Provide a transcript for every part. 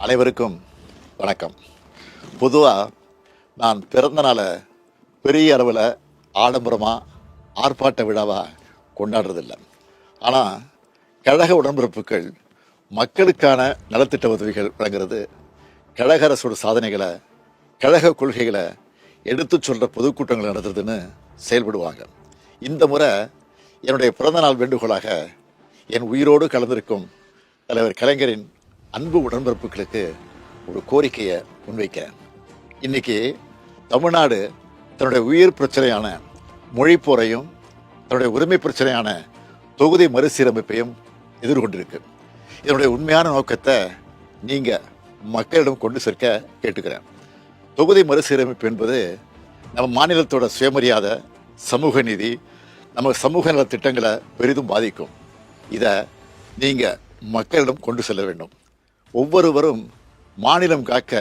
அனைவருக்கும் வணக்கம். பொதுவாக நான் பிறந்த நாளை பெரிய அளவில் ஆடம்பரமாக ஆர்ப்பாட்ட விழாவாக கொண்டாடுறதில்லை. ஆனால் கழக உடன்பிறப்புகள் மக்களுக்கான நலத்திட்ட உதவிகள் வழங்குறது, கழக அரசோட சாதனைகளை, கழக கொள்கைகளை எடுத்து சொல்கிற பொதுக்கூட்டங்கள் நடத்துறதுன்னு செயல்படுவாங்க. இந்த முறை என்னுடைய பிறந்தநாள் வேண்டுகோளாக என் உயிரோடு கலந்திருக்கும் தலைவர் கலைஞரின் அன்பு உடன்பிறப்புகளுக்கு ஒரு கோரிக்கையை முன்வைக்கிறேன். இன்னைக்கு தமிழ்நாடு தன்னுடைய உயிர் பிரச்சனையான மொழிப்போரையும் தன்னுடைய உரிமை பிரச்சனையான தொகுதி மறுசீரமைப்பையும் எதிர்கொண்டிருக்கு. இதனுடைய உண்மையான நோக்கத்தை நீங்கள் மக்களிடம் கொண்டு சேர்க்க கேட்டுக்கிறேன். தொகுதி மறுசீரமைப்பு என்பது நம்ம மாநிலத்தோட சுயமரியாதை, சமூக நீதி, நம்ம சமூக நல திட்டங்களை பெரிதும் பாதிக்கும். இதை நீங்கள் மக்களிடம் கொண்டு செல்ல வேண்டும். ஒவ்வொருவரும் மாநிலம் காக்க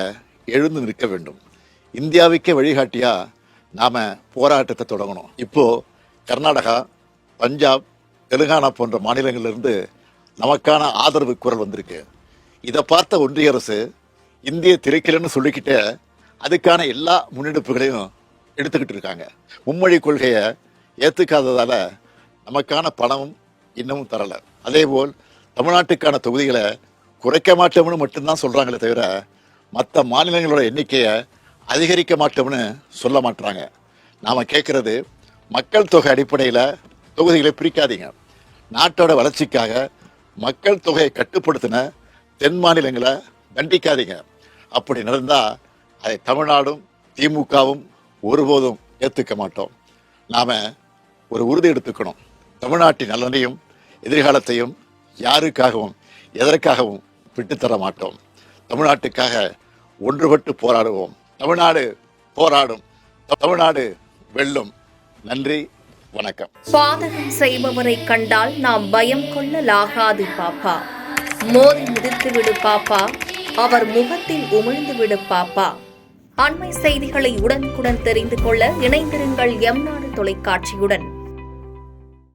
எழுந்து நிற்க வேண்டும். இந்தியாவுக்கே வழிகாட்டியா நாம் போராட்டத்தை தொடங்கணும். இப்போது கர்நாடகா, பஞ்சாப், தெலுங்கானா போன்ற மாநிலங்களிலிருந்து நமக்கான ஆதரவு குரல் வந்திருக்கு. இதை பார்த்த ஒன்றிய அரசு இந்திய திரைக்கலன்னு சொல்லிக்கிட்டே அதுக்கான எல்லா முன்னெடுப்புகளையும் எடுத்துக்கிட்டு இருக்காங்க. மும்மொழி கொள்கையை ஏற்றுக்காததால் நமக்கான பணமும் இன்னமும் தரலை. அதேபோல் தமிழ்நாட்டுக்கான தொகுதிகளை குறைக்க மாட்டோம்னு மட்டும்தான் சொல்கிறாங்களே தவிர மற்ற மாநிலங்களோட எண்ணிக்கையை அதிகரிக்க மாட்டோம்னு சொல்ல மாட்டுறாங்க. நாம் கேட்குறது, மக்கள் தொகை அடிப்படையில் தொகுதிகளை பிரிக்காதீங்க. நாட்டோட வளர்ச்சிக்காக மக்கள் தொகையை கட்டுப்படுத்தின தென் மாநிலங்களை தண்டிக்காதீங்க. அப்படி நடந்தால் அதை தமிழ்நாடும் திமுகவும் ஒருபோதும் ஏற்றுக்க மாட்டோம். நாம் ஒரு உறுதி எடுத்துக்கணும். தமிழ்நாட்டின் நலனையும் எதிர்காலத்தையும் யாருக்காகவும் எதற்காகவும் விட்டுத்தர மாட்டோம். தமிழ்நாட்டுக்காக ஒன்றுபட்டு போராடுவோம். தமிழ்நாடு போராடும், தமிழ்நாடு வெல்லும். நன்றி, வணக்கம். பாதகம் செய்பவரை கண்டால் நாம் பயம் கொள்ளலாகாது பாப்பா. மோதி மிதித்து விடு பாப்பா, அவர் முகத்தில் உமிழ்ந்து விடு பாப்பா. அண்மை செய்திகளை உடனுக்குடன் தெரிந்து கொள்ள இணைந்திருங்கள் எம் நாடு தொலைக்காட்சியுடன்.